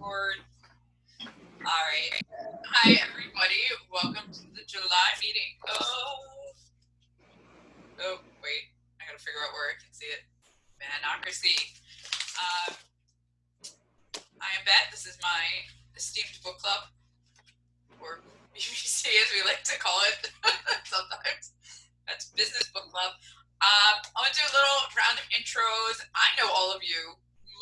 All right. Hi, everybody. Welcome to the July meeting oh, wait. I gotta figure out where I can see it. Fanocracy. I am Beth. This is my esteemed book club, or BBC as we like to call it sometimes. That's Business Book Club. I'm going to do a little round of intros. I know all of you.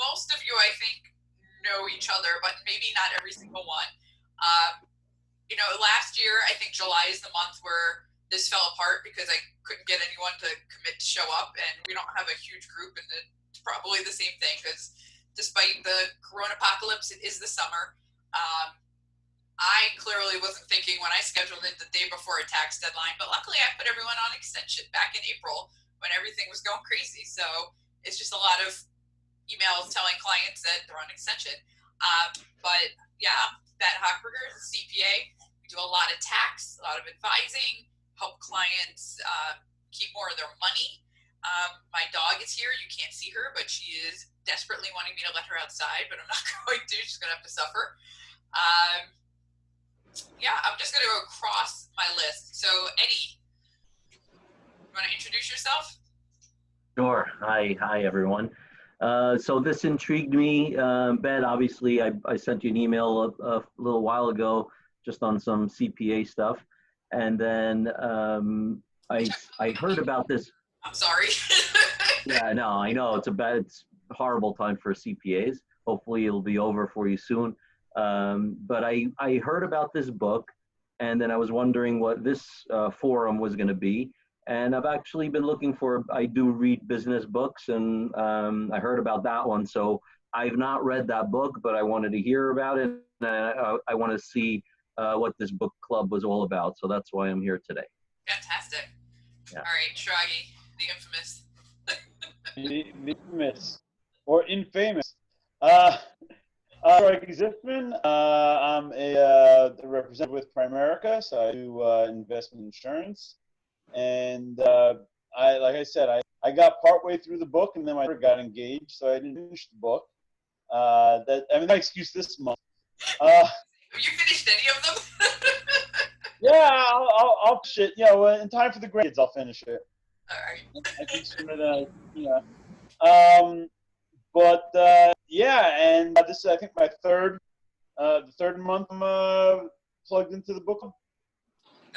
Most of you, I think, know each other, but maybe not every single one. Last year, I think July is the month where this fell apart because I couldn't get anyone to commit to show up, and we don't have a huge group, and it's probably the same thing because despite the corona apocalypse, it is the summer. I clearly wasn't thinking when I scheduled it the day before a tax deadline, but luckily I put everyone on extension back in April when everything was going crazy. So it's just a lot of emails telling clients that they're on extension. But yeah, Beth Hochberger is a CPA. We do a lot of tax, a lot of advising, help clients keep more of their money. My dog is here. You can't see her, but she is desperately wanting me to let her outside, but I'm not going to. She's going to have to suffer. I'm just going to go across my list. So, Eddie, you want to introduce yourself? Sure. Hi, everyone. So this intrigued me. Ben, obviously, I sent you an email a little while ago just on some CPA stuff. And then I heard about this. I'm sorry. Yeah, no, I know. It's a horrible time for CPAs. Hopefully it'll be over for you soon. But I heard about this book, and then I was wondering what this forum was going to be. And I've actually been looking I do read business books, and I heard about that one. So I've not read that book, but I wanted to hear about it. And I want to see what this book club was all about. So that's why I'm here today. Fantastic. Yeah. All right, Shragi, the infamous. The infamous or infamous. Shragi Zifman. I'm a representative with Primerica, so I do investment insurance. And I got partway through the book, and then my daughter got engaged, so I didn't finish the book. My excuse this month. Have you finished any of them? Yeah, I'll shit. In time for the grades, I'll finish it. All right. I think sooner than and this is, I think, my the third month I'm plugged into the book,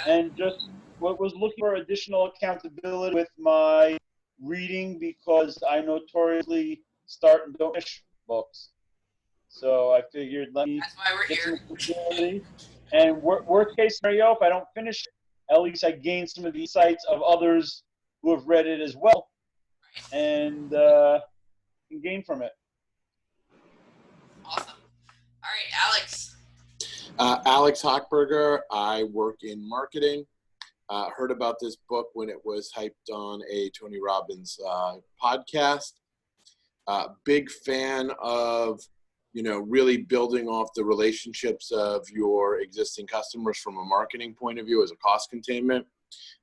and just was looking for additional accountability with my reading because I notoriously start and don't finish books. So I figured let me That's why we're get here. some accountability. And worst case scenario, if I don't finish it, at least I gain some of the insights of others who have read it as well, and can gain from it. Awesome. All right, Alex. Alex Hochberger. I work in marketing. Heard about this book when it was hyped on a Tony Robbins podcast. Big fan of, really building off the relationships of your existing customers from a marketing point of view as a cost containment.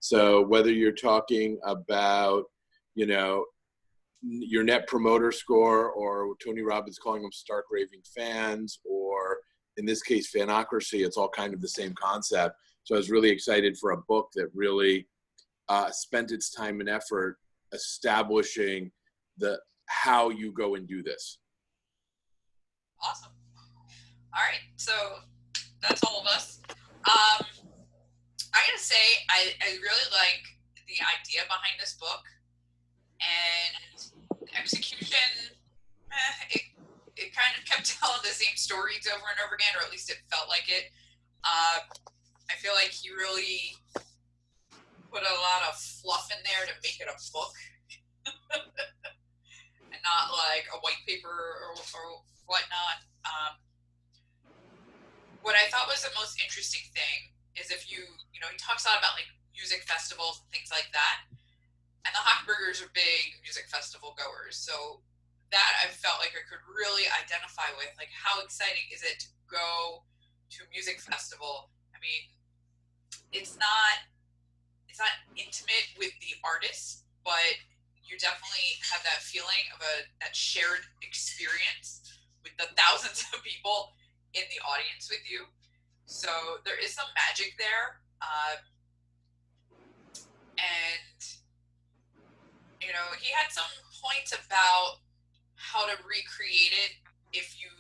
So whether you're talking about, your net promoter score, or Tony Robbins calling them stark raving fans, or in this case, Fanocracy, it's all kind of the same concept. So I was really excited for a book that really spent its time and effort establishing how you go and do this. Awesome. All right, so that's all of us. I gotta say, I really like the idea behind this book, and execution, it kind of kept telling the same stories over and over again, or at least it felt like it. I feel like he really put a lot of fluff in there to make it a book and not like a white paper or whatnot. What I thought was the most interesting thing is if he talks a lot about like music festivals and things like that. And the Hochbergers are big music festival goers. So that I felt like I could really identify with, like, how exciting is it to go to a music festival? I mean, it's not intimate with the artist, but you definitely have that feeling of that shared experience with the thousands of people in the audience with you. So there is some magic there. And, you know, he had some points about how to recreate it if you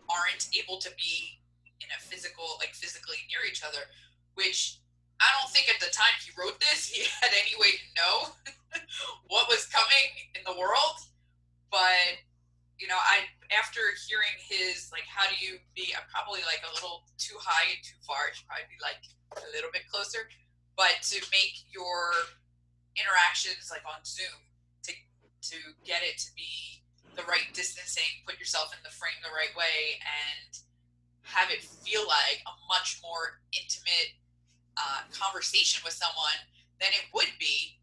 aren't able to be in a physically near each other, which I don't think at the time he wrote this, he had any way to know what was coming in the world. But, you know, after hearing his, like, how do you be, I'm probably like a little too high and too far. It should probably be like a little bit closer. But to make your interactions like on Zoom, to get it to be the right distancing, put yourself in the frame the right way, and have it feel like a much more intimate conversation with someone than it would be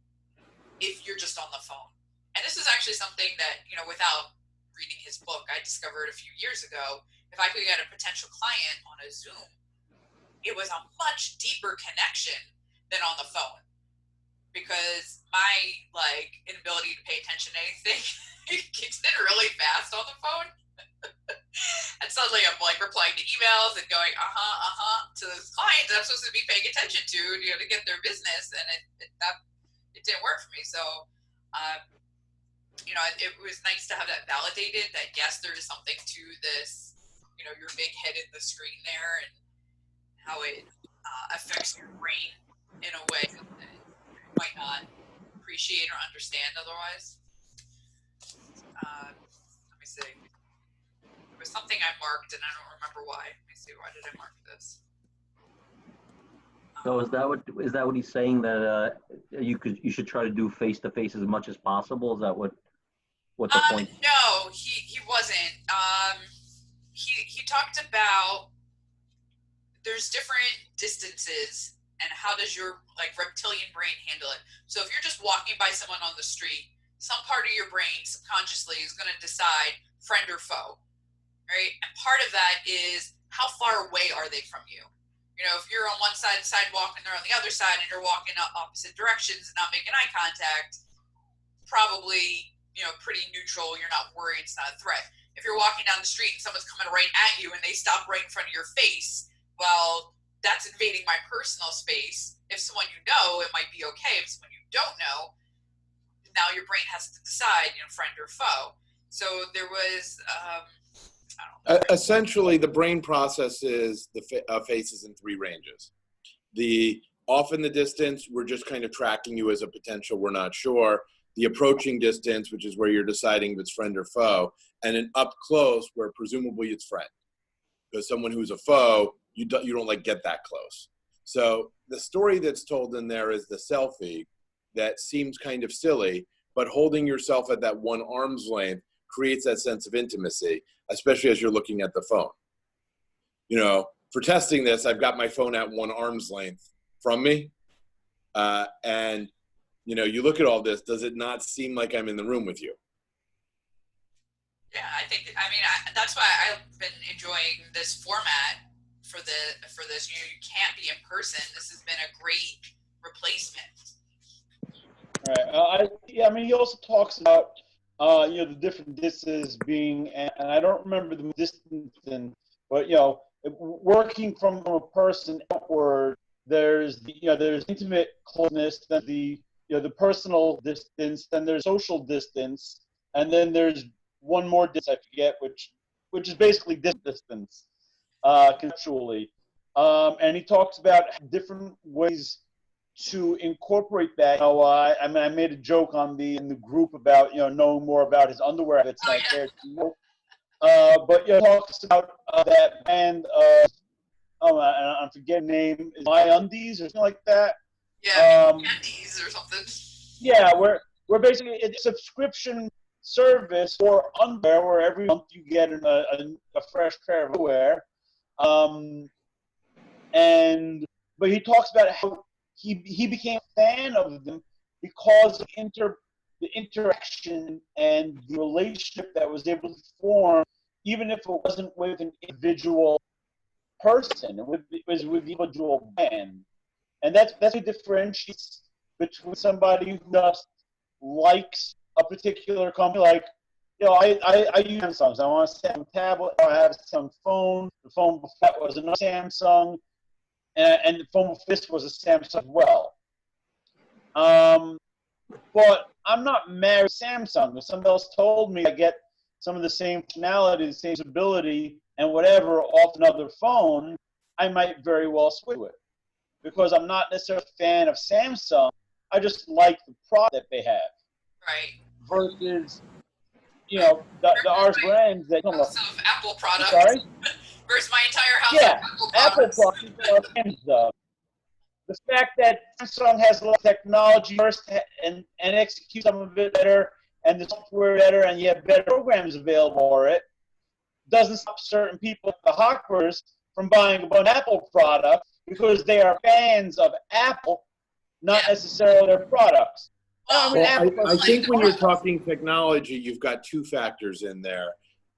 if you're just on the phone. And this is actually something that, you know, without reading his book, I discovered a few years ago. If I could get a potential client on a Zoom, it was a much deeper connection than on the phone, because my like inability to pay attention to anything kicks in really fast on the phone. And suddenly I'm like replying to emails and going to this client that I'm supposed to be paying attention to, you know, to get their business, and it didn't work for me. So you know, it was nice to have that validated, that yes, there is something to this, you know, your big head in the screen there, and how it affects your brain in a way that you might not appreciate or understand otherwise. Let me see. There was something I marked and I don't remember why. Let me see, why did I mark this? So is that what he's saying, that you should try to do face-to-face as much as possible? Is that what the point? No, he wasn't. He talked about there's different distances and how does your like reptilian brain handle it. So if you're just walking by someone on the street, some part of your brain subconsciously is going to decide friend or foe, right? And part of that is how far away are they from you? You know, if you're on one side of the sidewalk and they're on the other side and you're walking up opposite directions and not making eye contact, probably, you know, pretty neutral. You're not worried. It's not a threat. If you're walking down the street and someone's coming right at you and they stop right in front of your face, well, that's invading my personal space. If someone you know, it might be okay. If someone you don't know, now your brain has to decide, you know, friend or foe. So there was, I don't know. Essentially, the brain processes the faces in three ranges. The off in the distance, we're just kind of tracking you as a potential, we're not sure. The approaching distance, which is where you're deciding if it's friend or foe, and an up close, where presumably it's friend. Because someone who's a foe, you don't like get that close. So the story that's told in there is the selfie that seems kind of silly, but holding yourself at that one arm's length creates that sense of intimacy, especially as you're looking at the phone. You know, for testing this, I've got my phone at one arm's length from me, and you know, you look at all this, does it not seem like I'm in the room with you? Yeah, I think, I mean, that's why I've been enjoying this format for this. You know, you can't be in person. This has been a great replacement. Right. I mean, he also talks about, you know, the different distances being, and I don't remember the distance, but, you know, working from a person outward, there's intimate closeness, then the personal distance, then there's social distance, and then there's one more distance, I forget, which is basically distance, conceptually. And he talks about different ways to incorporate that. You know, I mean, I made a joke in the group about, you know, knowing more about his underwear habits than I cared to know. But you know, talks about that band. I'm forgetting the name. My Undies or something like that. Yeah, Undies or something. Yeah, we're basically it's a subscription service for underwear where every month you get a fresh pair of underwear. But he talks about how he became a fan of them because of the interaction and the relationship that was able to form, even if it wasn't with an individual person, it was with the individual band. And that's what differentiates between somebody who just likes a particular company, like I use Samsungs. I want a Samsung tablet. I have a Samsung phone. The phone before that was another Samsung, and the phone before this was a Samsung as well. But I'm not married to Samsung. If somebody else told me I get some of the same functionality, the same ability, and whatever off another phone, I might very well switch to it. Because I'm not necessarily a fan of Samsung. I just like the product that they have. Right. Versus, the RS brands that come up. Of Apple products. Sorry? Versus my entire house of Apple products. Apple products are Samsung. The fact that Samsung has a lot of technology first and executes some of it better, and the software better, and you have better programs available for it, doesn't stop certain people, the hawkers, from buying a bunch of Apple products because they are fans of Apple, not necessarily their products. I think when you're talking technology, you've got two factors in there,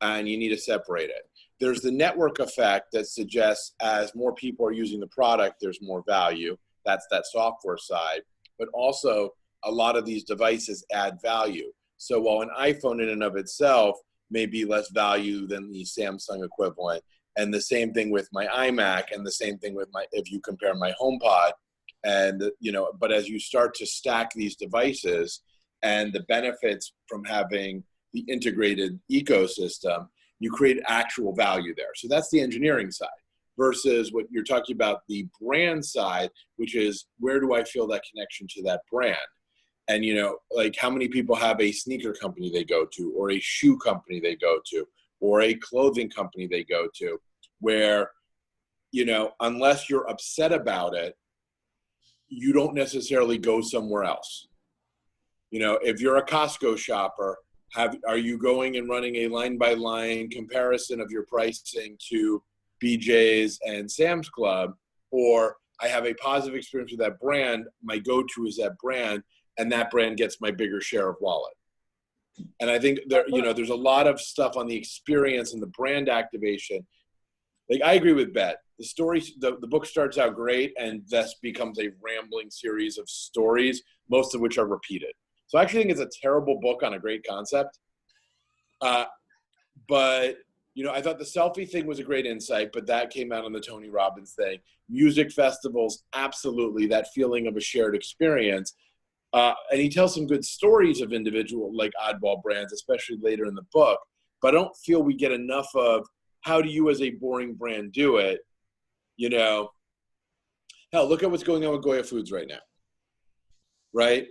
and you need to separate it. There's the network effect that suggests as more people are using the product, there's more value. That's that software side. But also, a lot of these devices add value. So while an iPhone in and of itself may be less value than the Samsung equivalent, and the same thing with my iMac, and the same thing with if you compare my HomePod, and but as you start to stack these devices and the benefits from having the integrated ecosystem, you create actual value there. So that's the engineering side versus what you're talking about, the brand side, which is where do I feel that connection to that brand? And, like how many people have a sneaker company they go to, or a shoe company they go to, or a clothing company they go to, where, unless you're upset about it, you don't necessarily go somewhere else. If you're a Costco shopper, are you going and running a line-by-line comparison of your pricing to BJ's and Sam's Club? Or I have a positive experience with that brand, my go-to is that brand, and that brand gets my bigger share of wallet. And I think there's a lot of stuff on the experience and the brand activation. Like, I agree with Bet. The story, the book starts out great, and thus becomes a rambling series of stories, most of which are repeated. So I actually think it's a terrible book on a great concept. But, I thought the selfie thing was a great insight, but that came out on the Tony Robbins thing. Music festivals, absolutely, that feeling of a shared experience. And he tells some good stories of individual, like oddball brands, especially later in the book. But I don't feel we get enough of how do you as a boring brand do it? Hell, look at what's going on with Goya Foods right now, right?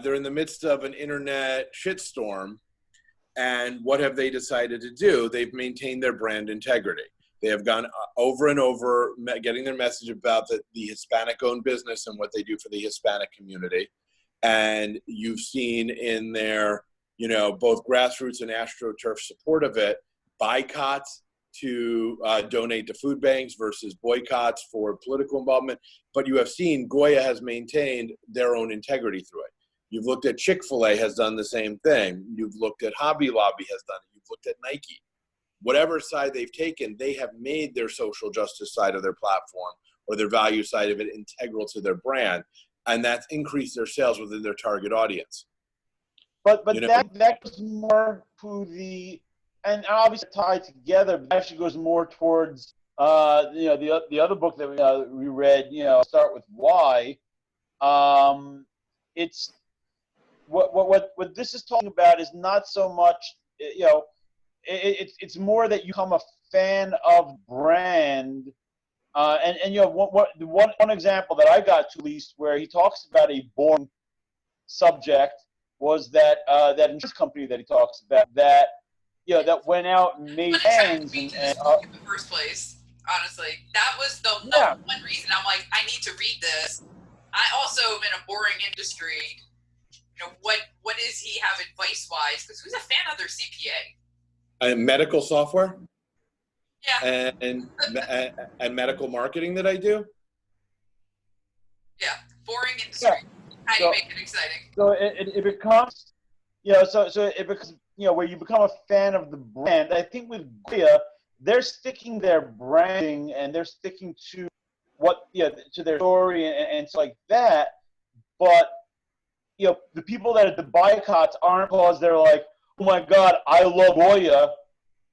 They're in the midst of an internet shitstorm, and what have they decided to do? They've maintained their brand integrity. They have gone over and over, getting their message about the Hispanic-owned business and what they do for the Hispanic community. And you've seen in their, both grassroots and AstroTurf support of it, boycotts to donate to food banks versus boycotts for political involvement. But you have seen Goya has maintained their own integrity through it. You've looked at Chick-fil-A has done the same thing. You've looked at Hobby Lobby has done it. You've looked at Nike. Whatever side they've taken, they have made their social justice side of their platform or their value side of it integral to their brand. And that's increased their sales within their target audience. But that goes more to the, and obviously tied together, but actually goes more towards the other book that we read, Start With Why. It's what this is talking about is not so much, it's more that you become a fan of brand. And one example that I got to, at least, where he talks about a boring subject was that insurance company that he talks about that went out and made fans in the first place. Honestly, that was the one reason I'm like, I need to read this. I also am in a boring industry. What does he have advice wise? Because who's a fan of their CPA? Medical software. Yeah. And medical marketing that I do. Yeah, boring industry. Yeah. How do you make it exciting? So it becomes, so it becomes, where you become a fan of the brand. I think with Goya, they're sticking their branding and they're sticking to to their story and stuff like that. But the people that are the boycotts aren't because they're like, oh my God, I love Goya,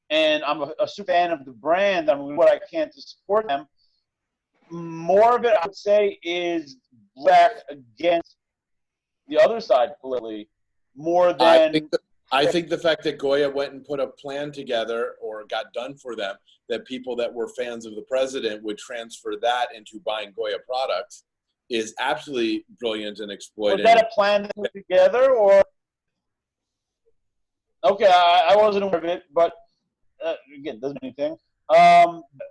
and I'm a super fan of the brand. I'm doing what I can to support them. More of it, I would say, is back against the other side politically, more than. I think the fact that Goya went and put a plan together or got done for them, that people that were fans of the president would transfer that into buying Goya products, is absolutely brilliant and exploiting. Was that a plan that put together, or? Okay, I wasn't aware of it, but again, doesn't mean anything.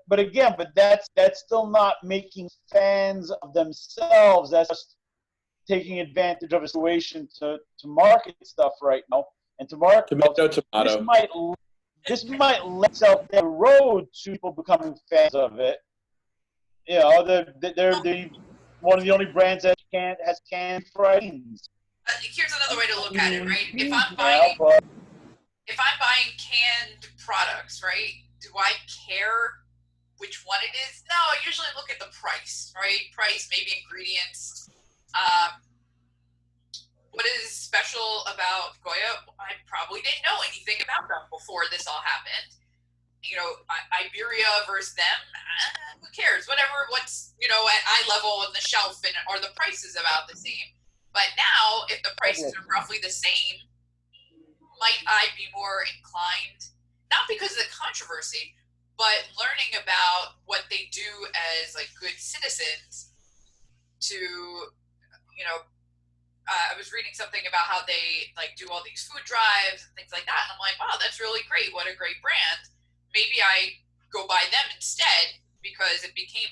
But that's still not making fans of themselves. That's just taking advantage of a situation to market stuff right now. And to market tomato. This might lead itself down the road to people becoming fans of it. You know, they're one of the only brands that has canned fries. Here's another way to look at it, right? If I'm buying canned products, right? Do I care which one it is? No, I usually look at the price, right? Price, maybe ingredients. What is special about Goya? I probably didn't know anything about them before this all happened. You know, Iberia versus them, who cares? What's, you know, at eye level on the shelf, and are the prices about the same? But now, if the prices are roughly the same, might I be more inclined, not because of the controversy, but learning about what they do as, like, good citizens to, you know, I was reading something about how they, like, do all these food drives and things like that. And I'm like, wow, that's really great. What a great brand. Maybe I go buy them instead because it became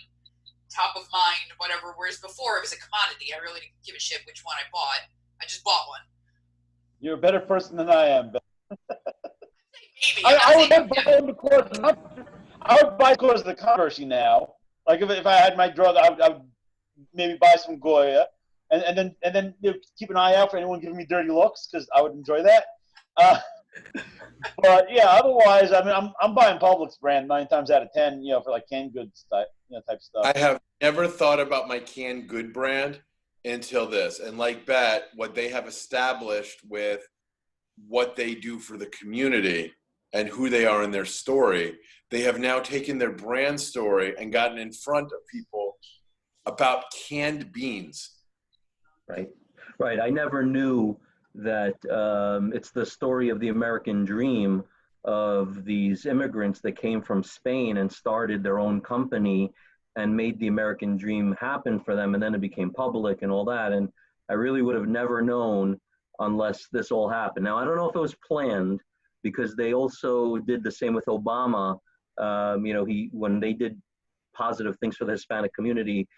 top of mind, whatever. Whereas before it was a commodity. I really didn't give a shit which one I bought. I just bought one. You're a better person than I am, Ben. Maybe. I would buy because of the controversy now. Like if I had my drug, I would maybe buy some Goya. And then you know, keep an eye out for anyone giving me dirty looks, because I would enjoy that. But yeah, otherwise, I mean, I'm buying Publix brand 9 times out of 10, you know, for like canned goods type stuff. I have never thought about my canned good brand until this, and like Bet, what they have established with what they do for the community and who they are in their story, they have now taken their brand story and gotten in front of people about canned beans. Right. I never knew that it's the story of the American dream of these immigrants that came from Spain and started their own company and made the American dream happen for them. And then it became public and all that. And I really would have never known unless this all happened. Now, I don't know if it was planned, because they also did the same with Obama. You know, when they did positive things for the Hispanic community,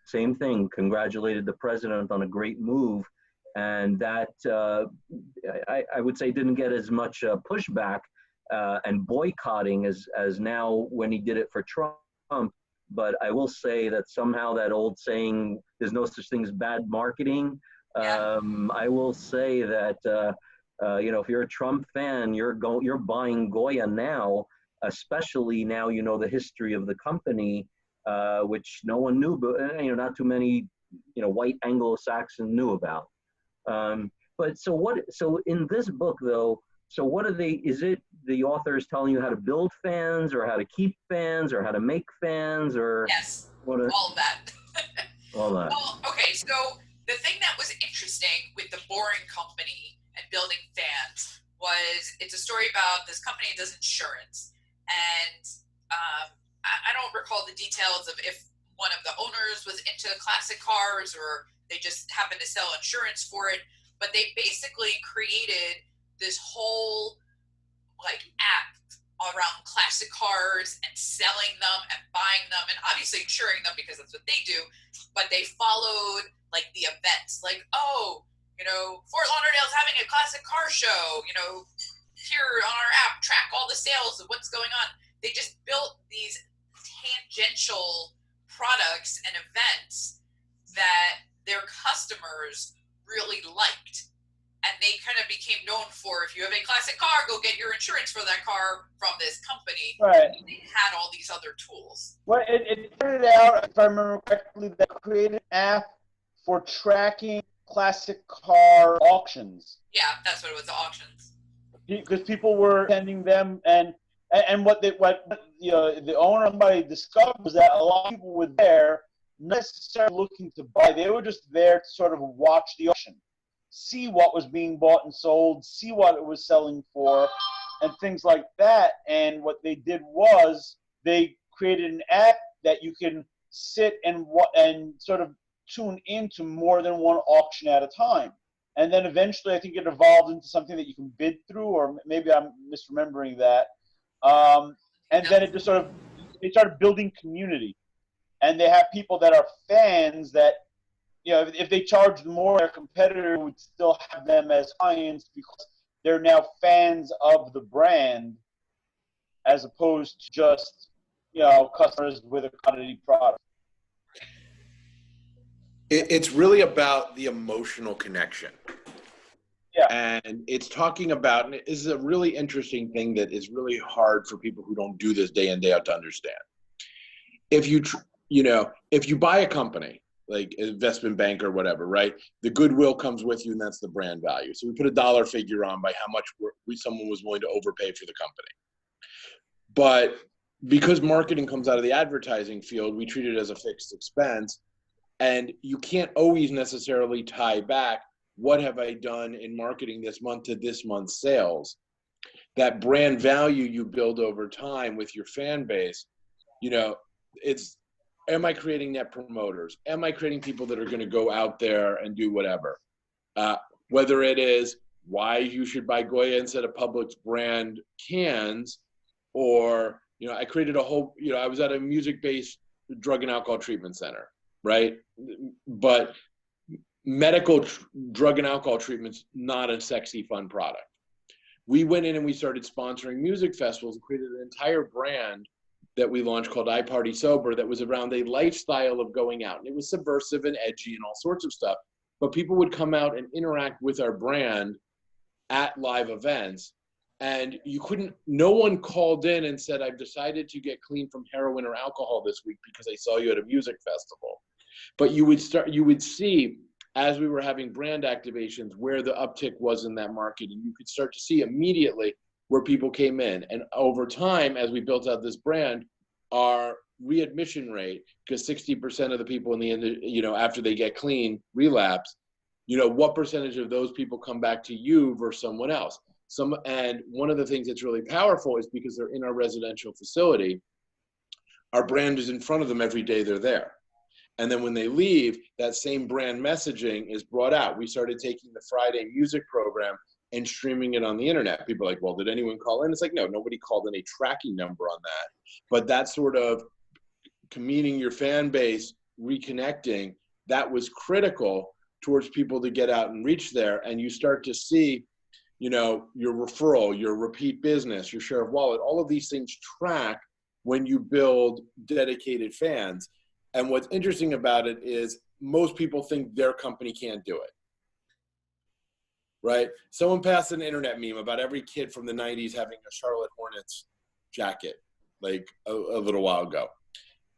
same thing, congratulated the president on a great move. And that, I would say, didn't get as much pushback and boycotting as now when he did it for Trump. But I will say that somehow that old saying, there's no such thing as bad marketing. I will say that, you know, if you're a Trump fan, you're buying Goya now, especially now you know the history of the company, which no one knew, but you know, not too many, you know, white Anglo-Saxons knew about. But so in this book though, so what are they, is it the authors telling you how to build fans or how to keep fans or how to make fans or? Yes, all of that. All that. Well, okay, so the thing that was interesting with the Boring Company and building fans was, it's a story about this company that does insurance. And I don't recall the details of if one of the owners was into classic cars or they just happened to sell insurance for it. But they basically created this whole like app around classic cars and selling them and buying them and obviously insuring them because that's what they do. But they followed like the events, like, oh, you know, Fort Lauderdale's having a classic car show, you know, here on our app, track all the sales of what's going on. They just built these tangential products and events that their customers really liked. And they kind of became known for, if you have a classic car, go get your insurance for that car from this company. Right. And they had all these other tools. Well, it started out, if I remember correctly, that created an app for tracking classic car auctions. Yeah, that's what it was, the auctions. because people were attending them, and what the owner, somebody discovered, was that a lot of people were there not necessarily looking to buy. They were just there to sort of watch the auction, see what was being bought and sold, see what it was selling for, and things like that. And what they did was they created an app that you can sit and sort of tune into more than one auction at a time. And then eventually, I think it evolved into something that you can bid through, or maybe I'm misremembering that. And then it just sort of, they started building community. And they have people that are fans that, if they charged more, their competitor would still have them as clients because they're now fans of the brand as opposed to just, customers with a commodity product. It's really about the emotional connection. Yeah. And it's talking about, and this is a really interesting thing that is really hard for people who don't do this day in, day out to understand. If you buy a company, like an investment bank or whatever, right? The goodwill comes with you, and that's the brand value. So we put a dollar figure on by how much someone was willing to overpay for the company. But because marketing comes out of the advertising field, we treat it as a fixed expense. And you can't always necessarily tie back, what have I done in marketing this month to this month's sales? That brand value you build over time with your fan base, it's, am I creating net promoters? Am I creating people that are going to go out there and do whatever? Whether it is why you should buy Goya instead of Publix brand cans, or, I created a whole, I was at a music-based drug and alcohol treatment center, right? But medical drug and alcohol treatment's not a sexy, fun product. We went in and we started sponsoring music festivals and created an entire brand that we launched called I Party Sober that was around a lifestyle of going out. And it was subversive and edgy and all sorts of stuff. But people would come out and interact with our brand at live events. And no one called in and said, I've decided to get clean from heroin or alcohol this week because I saw you at a music festival. But you would see, as we were having brand activations, where the uptick was in that market. And you could start to see immediately where people came in. And over time, as we built out this brand, our readmission rate, because 60% of the people in the end, after they get clean, relapse, what percentage of those people come back to you versus someone else? And one of the things that's really powerful is because they're in our residential facility, our brand is in front of them every day they're there. And then when they leave, that same brand messaging is brought out. We started taking the Friday music program and streaming it on the internet. People are like, well, did anyone call in? It's like, no, nobody called in a tracking number on that. But that sort of meeting your fan base, reconnecting, that was critical towards people to get out and reach there. And you start to see, your referral, your repeat business, your share of wallet, all of these things track when you build dedicated fans. And what's interesting about it is most people think their company can't do it. Right? Someone passed an internet meme about every kid from the 90s having a Charlotte Hornets jacket, like a little while ago.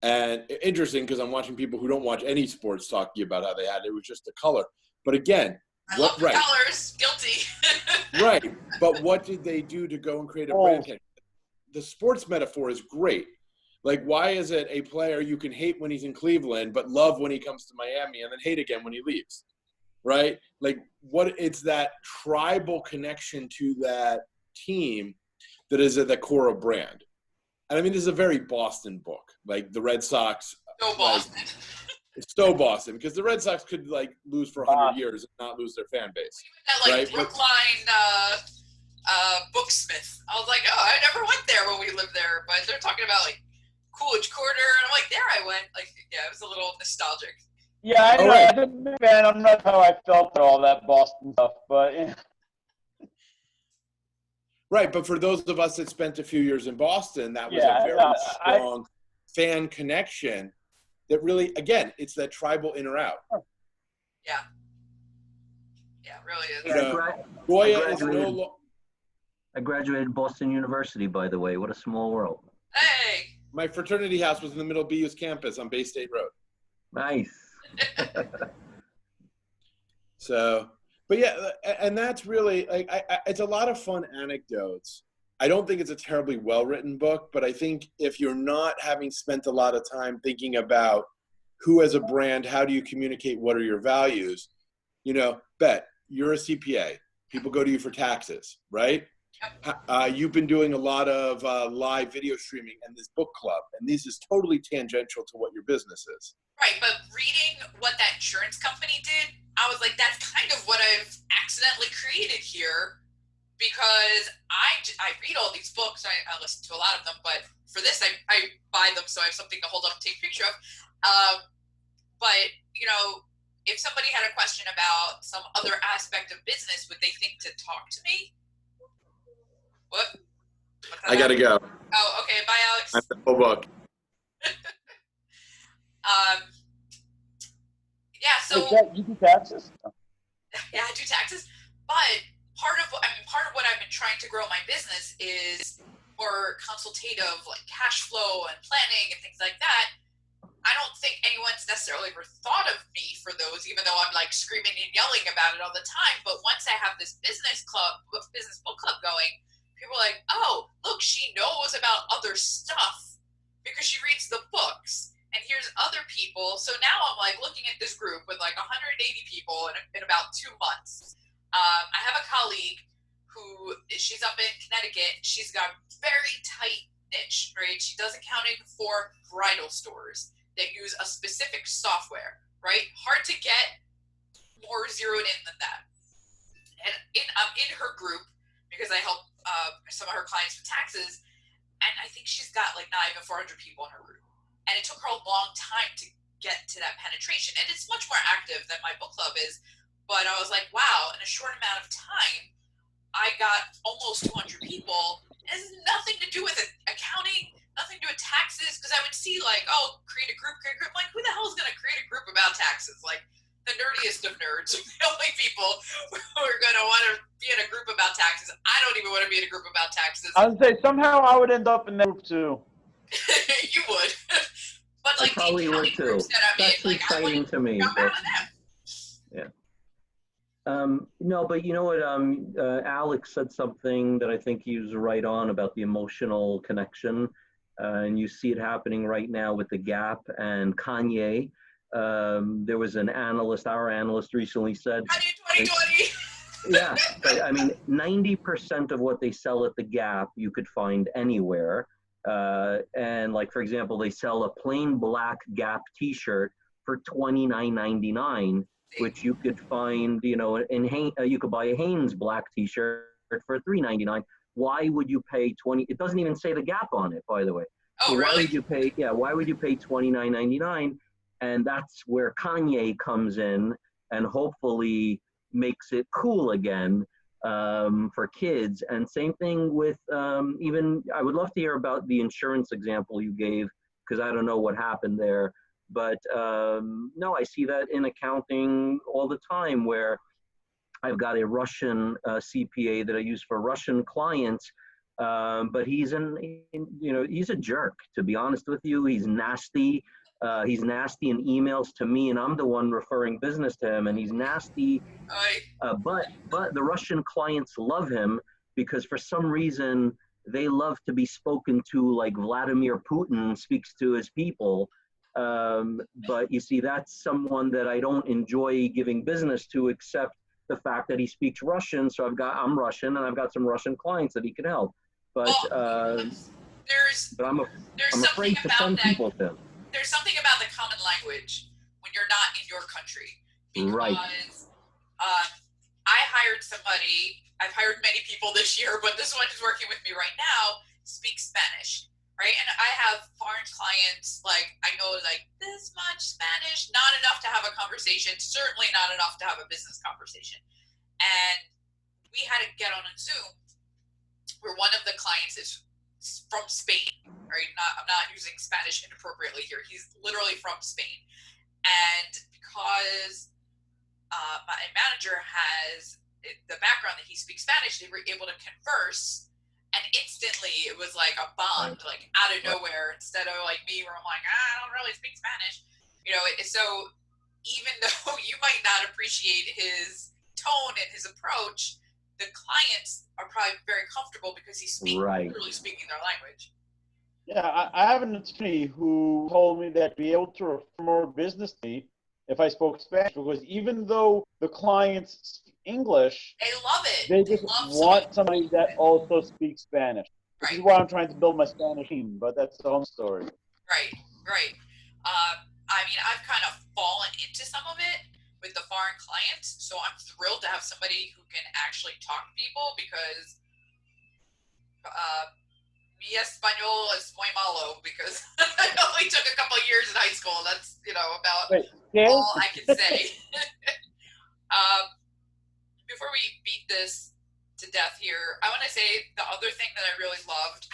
And interesting, because I'm watching people who don't watch any sports talking about how they had it. It was just the color. But again, I love the colors. Guilty. Right. But what did they do to go and create a brand? The sports metaphor is great. Like, why is it a player you can hate when he's in Cleveland, but love when he comes to Miami, and then hate again when he leaves? Right? Like, it's that tribal connection to that team that is at the core of brand. And I mean, this is a very Boston book. Like, the Red Sox. So Boston. It's so Boston, because the Red Sox could, lose for 100 years and not lose their fan base. That, right? Brookline Booksmith. I was like, oh, I never went there when we lived there. But they're talking about, Coolidge Quarter, and I'm like, there I went. Yeah, it was a little nostalgic. Yeah, I know. Right. Man, I'm not how I felt about all that Boston stuff, but yeah. Right, but for those of us that spent a few years in Boston, that was a very strong fan connection that really, again, it's that tribal in or out. Yeah. Yeah, it really is. Goya is I graduated Boston University, by the way. What a small world. Hey! My fraternity house was in the middle of BU's campus on Bay State Road. Nice. So, But yeah, and that's really like it's a lot of fun anecdotes. I don't think it's a terribly well-written book, but I think if you're not having spent a lot of time thinking about who as a brand, how do you communicate, what are your values, you know, Bet, you're a CPA. People go to you for taxes, right? You've been doing a lot of live video streaming and this book club, and this is totally tangential to what your business is. Right, but reading what that insurance company did, I was like, that's kind of what I've accidentally created here, because I read all these books, I listen to a lot of them, but for this, I buy them so I have something to hold up and take a picture of. But, you know, if somebody had a question about some other aspect of business, would they think to talk to me? What? I got to go. Oh, okay. Bye, Alex. I'm the whole book. Yeah, so You do taxes? yeah, I do taxes, but part of what I've been trying to grow my business is more consultative, like cash flow and planning and things like that. I don't think anyone's necessarily ever thought of me for those, even though I'm like screaming and yelling about it all the time. But once I have this business book club going, people are like, oh, look, she knows about other stuff because she reads the books. And here's other people. So now I'm like looking at this group with like 180 people in about 2 months. I have a colleague who, she's up in Connecticut. She's got a very tight niche, right? She does accounting for bridal stores that use a specific software, right? Hard to get more zeroed in than that. And I'm in her group because I help some of her clients with taxes. And I think she's got like not even 400 people in her group. And it took her a long time to get to that penetration. And it's much more active than my book club is. But I was like, wow, in a short amount of time, I got almost 200 people. It has nothing to do with accounting, nothing to do with taxes. Because I would see like, oh, create a group. I'm like, who the hell is going to create a group about taxes? Like the nerdiest of nerds, the only people who are going to want to be in a group about taxes. I don't even want to be in a group about taxes. I would say somehow I would end up in that group too. You would. But like I probably would too. That's like, exciting to me. But, yeah. No, but you know what? Alex said something that I think he was right on about the emotional connection, and you see it happening right now with the Gap and Kanye. There was an analyst, our analyst, recently said. Kanye 2020. Yeah, but I mean, 90% of what they sell at the Gap you could find anywhere. And like, for example, they sell a plain black Gap T-shirt for $29.99, which you could find, you know, you could buy a Hanes black T-shirt for $3.99. Why would you pay $20? It doesn't even say the Gap on it, by the way. Oh, so really? Why would you pay? Yeah, why would you pay $29.99? And that's where Kanye comes in and hopefully makes it cool again. For kids. And same thing with even, I would love to hear about the insurance example you gave, because I don't know what happened there. But no, I see that in accounting all the time, where I've got a Russian CPA that I use for Russian clients, but he's he's a jerk, to be honest with you. He's nasty. He's nasty in emails to me, and I'm the one referring business to him, and he's nasty. But the Russian clients love him because for some reason they love to be spoken to like Vladimir Putin speaks to his people. But you see, that's someone that I don't enjoy giving business to, except the fact that he speaks Russian. So I'm Russian, and I've got some Russian clients that he can help. But I'm afraid to send people to him. There's something about the common language when you're not in your country. Because right. I hired somebody, I've hired many people this year, but this one who's working with me right now speaks Spanish, right? And I have foreign clients, like I know like this much Spanish, not enough to have a conversation, certainly not enough to have a business conversation. And we had to get on a Zoom where one of the clients is from Spain, right? I'm not using Spanish inappropriately here. He's literally from Spain. And because my manager has the background that he speaks Spanish, they were able to converse. And instantly it was like a bond, like out of nowhere, instead of like me where I'm like, I don't really speak Spanish. You know, so even though you might not appreciate his tone and his approach, the clients are probably very comfortable because he's literally speaking their language. Yeah, I have an attorney who told me that be able to refer more business to me if I spoke Spanish, because even though the clients speak English, they love it. They just want somebody that also speaks Spanish. This is why I'm trying to build my Spanish team, but that's the whole story. Right. I mean, I've kind of fallen into some of it with the foreign clients, so I'm thrilled to have somebody who can actually talk to people, because mi español es muy malo, because I only took a couple of years in high school. That's, about all I can say. Before we beat this to death here, I want to say the other thing that I really loved,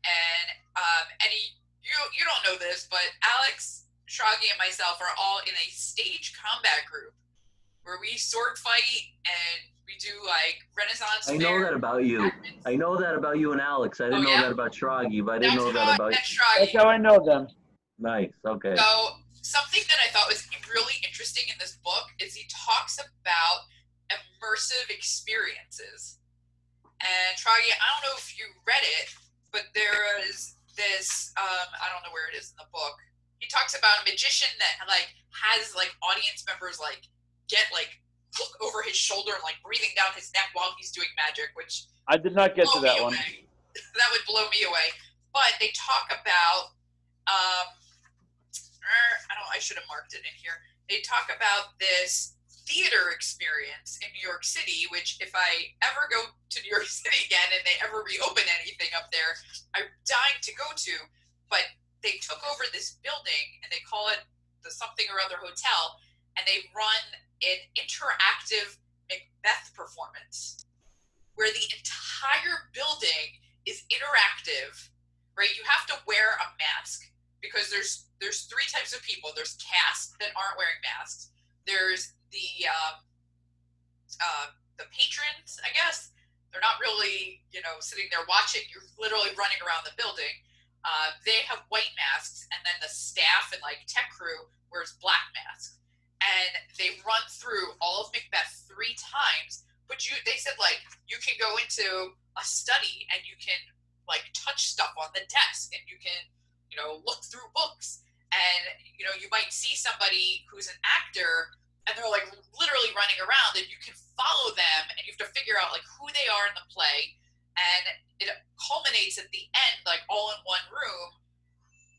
and Eddie, you don't know this, but Alex, Shragi, and myself are all in a stage combat group where we sword fight and we do like Renaissance. I know that about you. I know that about you and Alex. I didn't know that about Shragi, but I didn't know that about you. That's how I know them. Nice. Okay. So something that I thought was really interesting in this book is he talks about immersive experiences. And Shragi, I don't know if you read it, but there is this, I don't know where it is in the book. He talks about a magician that has audience members get look over his shoulder and breathing down his neck while he's doing magic, which I did not get to that one. That would blow me away. But they talk about, I should have marked it in here. They talk about this theater experience in New York City, which if I ever go to New York City again and they ever reopen anything up there, I'm dying to go to. But they took over this building and they call it the something or other hotel, and they run an interactive Macbeth performance where the entire building is interactive, right? You have to wear a mask because there's three types of people. There's cast that aren't wearing masks. There's the patrons, I guess. They're not really, sitting there watching. You're literally running around the building. They have white masks, and then the staff and tech crew wears black masks. And they run through all of Macbeth 3 times. But they said you can go into a study and you can touch stuff on the desk and you can, look through books. And, you might see somebody who's an actor and they're literally running around, and you can follow them and you have to figure out who they are in the play. And it culminates at the end, all in one room.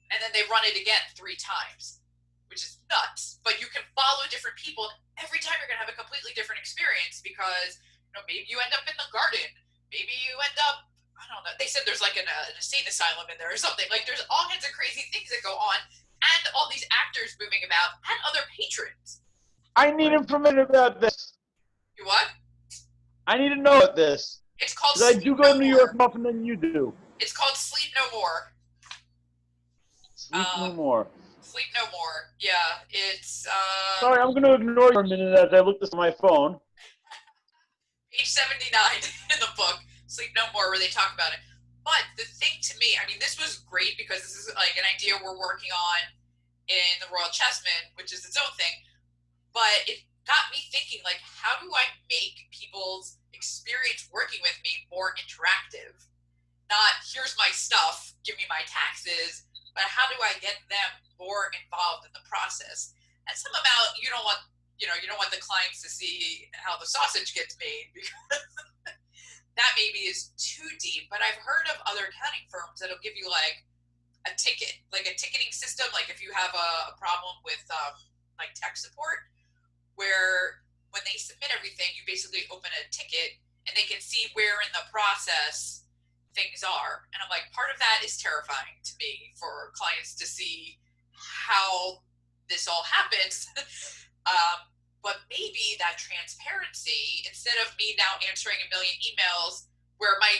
And then they run it again 3 times, which is nuts. But you can follow different people. Every time you're going to have a completely different experience because, maybe you end up in the garden. Maybe you end up, I don't know. They said there's an insane asylum in there or something. There's all kinds of crazy things that go on. And all these actors moving about and other patrons. I need information about this. You what? I need to know about this. It's called I do go to New York more often than you do. It's called Sleep No More. Sleep No More. Sleep No More. Yeah, it's... Sorry, I'm going to ignore you for a minute as I look this on my phone. Page 79 in the book, Sleep No More, where they talk about it. But the thing to me, this was great because this is an idea we're working on in the Royal Chessman, which is its own thing. But it got me thinking, how do I make people's experience working with me more interactive? Not, here's my stuff, give me my taxes, but how do I get them more involved in the process? And some amount, you don't want the clients to see how the sausage gets made because that maybe is too deep. But I've heard of other accounting firms that'll give you a ticket, a ticketing system. If you have a problem with tech support, where when they submit everything, you basically open a ticket and they can see where in the process things are. And I'm part of that is terrifying to me for clients to see how this all happens. But maybe that transparency, instead of me now answering a million emails where my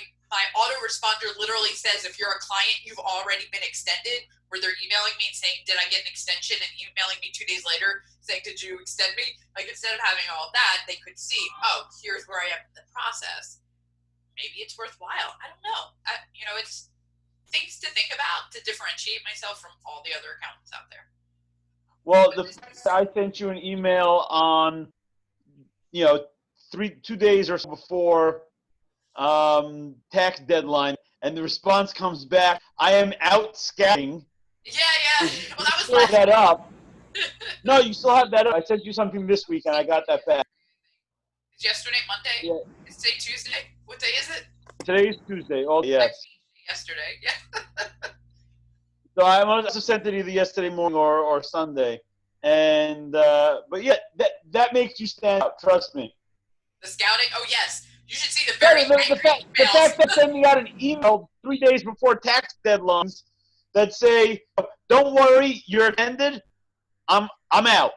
autoresponder literally says, if you're a client, you've already been extended, where they're emailing me and saying, did I get an extension? And emailing me 2 days later saying, did you extend me? Instead of having all that, they could see, oh, here's where I am in the process. Maybe it's worthwhile. I don't know. It's things to think about to differentiate myself from all the other accountants out there. Well, I sent you an email on, 2 days or so before tax deadline, and the response comes back, I am out scouting. Yeah. Well, that was Still have that up. No, you still have that up. I sent you something this week, and I got that back. It's yesterday, Monday? Yeah. It's today, Tuesday? What day is it? Today is Tuesday. Oh, yes. Yesterday, yeah. So I must have sent it either yesterday morning or Sunday. And but yeah, that makes you stand out. Trust me. The scouting? Oh, yes. You should see the very The fact that then you got an email 3 days before tax deadlines that say, "Don't worry, you're ended. I'm out."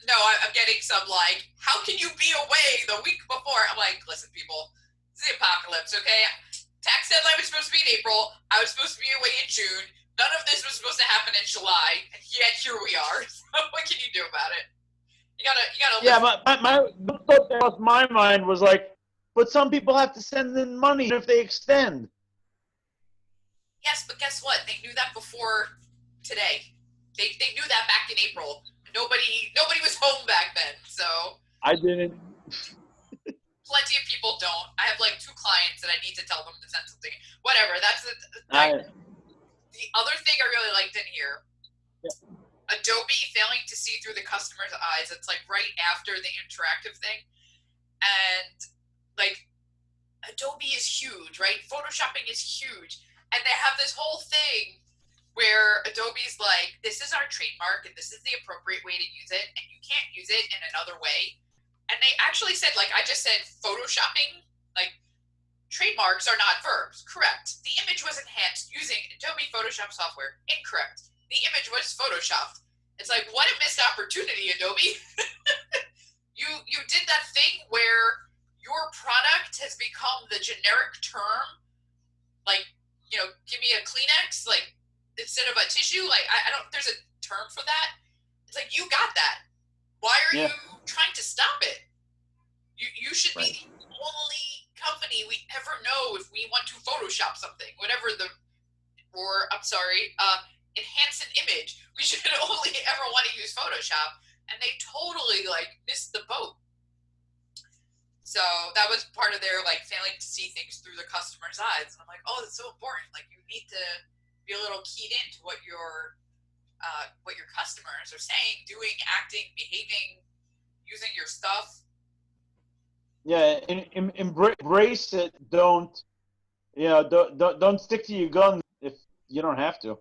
No, I'm getting some like, how can you be away the week before? I'm like, listen, people, it's the apocalypse, okay? Tax deadline was supposed to be in April. I was supposed to be away in June. None of this was supposed to happen in July, and yet here we are. So what can you do about it? You gotta. Yeah, the thought that crossed my mind was like, but some people have to send in money if they extend. Yes, but guess what? They knew that before today. They knew that back in April. Nobody was home back then, so. I didn't. Plenty of people don't. I have like 2 clients that I need to tell them to send something. Whatever. That's the other thing I really liked in here. Yeah. Adobe failing to see through the customer's eyes. It's like right after the interactive thing, and like Adobe is huge, right? Photoshopping is huge, and they have this whole thing where Adobe's like, this is our trademark and this is the appropriate way to use it, and you can't use it in another way. And they actually said, like I just said, photoshopping, like trademarks are not verbs. Correct. The image was enhanced using Adobe Photoshop software. Incorrect. The image was photoshopped. It's like, what a missed opportunity, Adobe. You did that thing where your product has become the generic term, like, give me a Kleenex, like, instead of a tissue, like, I don't, there's a term for that. It's like, you got that. Why are you trying to stop it? You should be the only company we ever know if we want to Photoshop something, enhance an image. We should only ever want to use Photoshop. And they totally, like, missed the boat. So that was part of their, like, failing to see things through the customer's eyes. And I'm like, oh, that's so important. Like, you need to be a little keyed into what your customers are saying, doing, acting, behaving, using your stuff. Yeah, embrace it. Don't stick to your guns if you don't have to.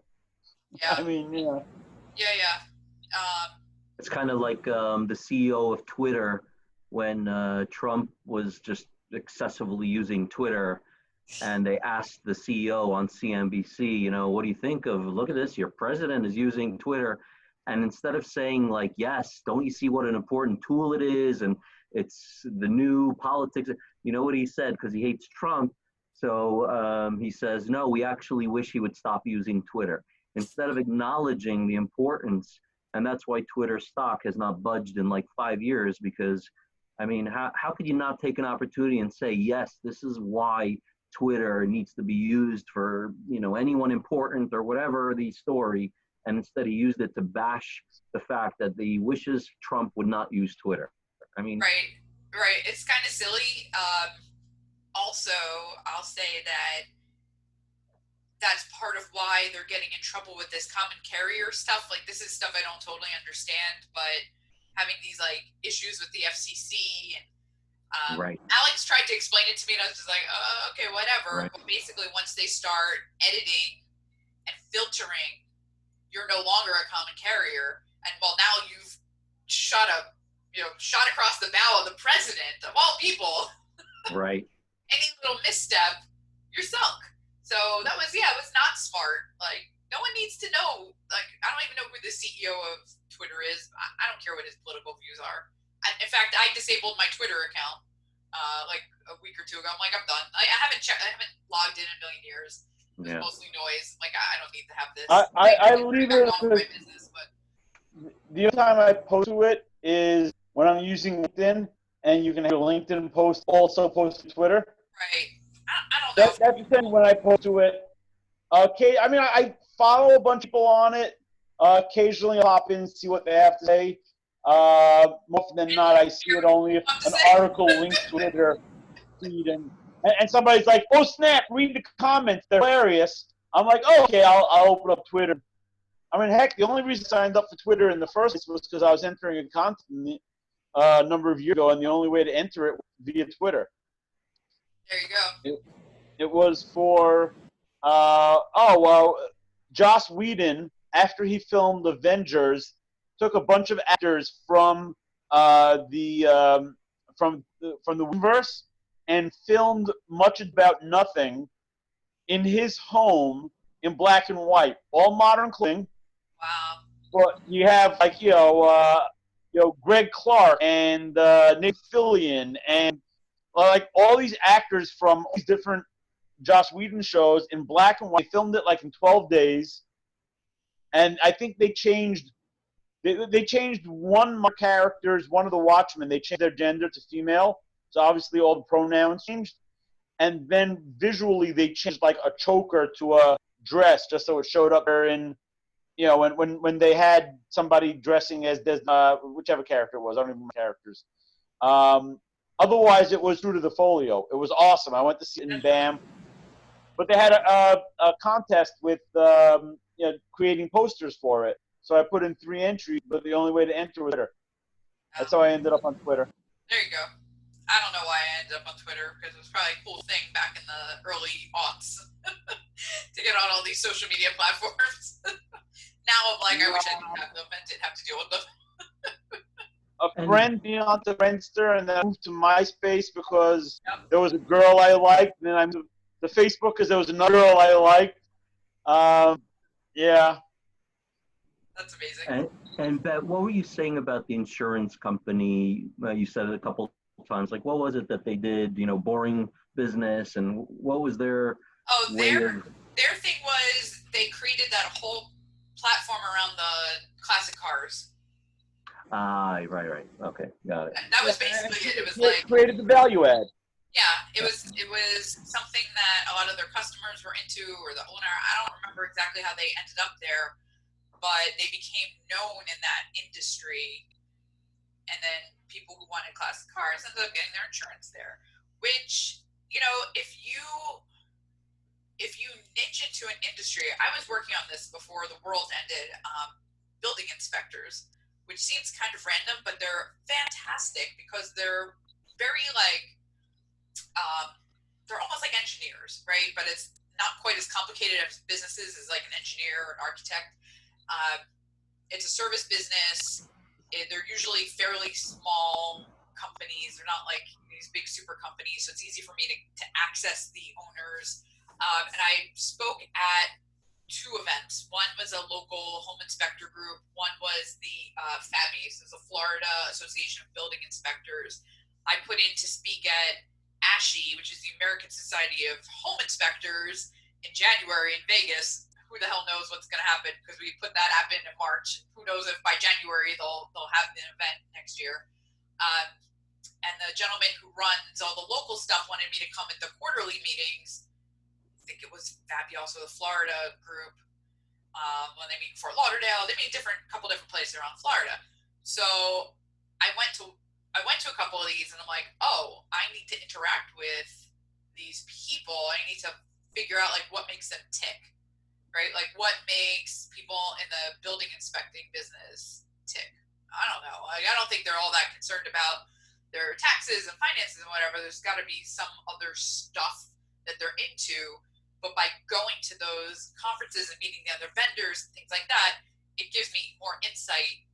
Yeah. I mean, yeah. Yeah. It's kind of like the CEO of Twitter when Trump was just excessively using Twitter, and they asked the CEO on CNBC, what do you think of, look at this, your president is using Twitter. And instead of saying, like, yes, don't you see what an important tool it is, and it's the new politics, you know what he said, because he hates Trump. So he says, no, we actually wish he would stop using Twitter. Instead of acknowledging the importance, and that's why Twitter stock has not budged in like 5 years, because, I mean, how could you not take an opportunity and say, yes, this is why Twitter needs to be used for, anyone important or whatever the story, and instead he used it to bash the fact that he wishes Trump would not use Twitter. I mean, right. It's kind of silly. Also, I'll say that that's part of why they're getting in trouble with this common carrier stuff. Like, this is stuff I don't totally understand, but having these, like, issues with the FCC and right. Alex tried to explain it to me, and I was just like, oh, okay, whatever. Right. But basically, once they start editing and filtering, you're no longer a common carrier. And well, now you've shot across the bow of the president of all people. Right. Any little misstep, you're sunk. So that was, it was not smart. Like, no one needs to know. Like, I don't even know who the CEO of Twitter is. I don't care what his political views are. In fact, I disabled my Twitter account like a week or two ago. I'm like, I'm done. I haven't logged in a million years. It's mostly noise. Like, I don't need to have this. I leave it for my business, but the only time I post to it is when I'm using LinkedIn, and you can have a LinkedIn post also post to Twitter. Right. I don't know. That's the thing when I post to it. Okay, I mean, I follow a bunch of people on it. Occasionally, I'll hop in and see what they have to say. More often than not, I see it only if an article links to Twitter feed, and somebody's like, "Oh snap! Read the comments; they're hilarious." I'm like, "Oh, okay, I'll open up Twitter." I mean, heck, the only reason I signed up for Twitter in the first place was because I was entering a contest a number of years ago, and the only way to enter it was via Twitter. There you go. It was for Joss Whedon, after he filmed Avengers, took a bunch of actors from the universe and filmed Much About Nothing in his home in black and white, all modern clothing. Wow. But you have like Greg Clark and Nick Fillion and like all these actors from all these different Joss Whedon shows in black and white. They filmed it like in 12 days, and I think they changed. They changed one of my characters, one of the Watchmen. They changed their gender to female, so obviously all the pronouns changed. And then visually, they changed like a choker to a dress, just so it showed up there in, when they had somebody dressing as whichever character it was. I don't even remember characters. Otherwise, it was true to the folio. It was awesome. I went to see it in BAM. But they had a contest with creating posters for it. So I put in 3 entries, but the only way to enter was Twitter. That's how I ended up on Twitter. There you go. I don't know why I ended up on Twitter, because it was probably a cool thing back in the early aughts to get on all these social media platforms. Now I'm like, I wish I didn't have them and didn't have to deal with them. A friend being on the Friendster, and then I moved to MySpace because there was a girl I liked, and then I moved to Facebook because there was another girl I liked. Yeah. That's amazing. And Beth, what were you saying about the insurance company? You said it a couple times. Like, what was it that they did? Boring business, and what was their their thing was they created that whole platform around the classic cars. Right. Okay, got it. That was basically it. It was like created the value add. Yeah, it was something that a lot of their customers were into, or the owner. I don't remember exactly how they ended up there, but they became known in that industry, and then people who wanted classic cars ended up getting their insurance there. Which, if you niche into an industry, I was working on this before the world ended. Building inspectors, which seems kind of random, but they're fantastic because they're very they're almost like engineers, right? But it's not quite as complicated as businesses as like an engineer or an architect. It's a service business. They're usually fairly small companies. They're not like these big super companies, so it's easy for me to access the owners. And I spoke at 2 events. One was a local home inspector group. One was the FABIs, the Florida Association of Building Inspectors. I put in to speak at ASHI, which is the American Society of Home Inspectors, in January in Vegas. Who the hell knows what's going to happen, because we put that app in March. Who knows if by January they'll have the event next year. And the gentleman who runs all the local stuff wanted me to come at the quarterly meetings. I think it was FABI, also the Florida group. When they meet in Fort Lauderdale, they meet couple different places around Florida. So I went to a couple of these, and I'm like, oh, I need to interact with these people. I need to figure out like what makes them tick, right? Like what makes people in the building inspecting business tick. I don't know. Like, I don't think they're all that concerned about their taxes and finances and whatever. There's got to be some other stuff that they're into. But by going to those conferences and meeting the other vendors and things like that, it gives me more insight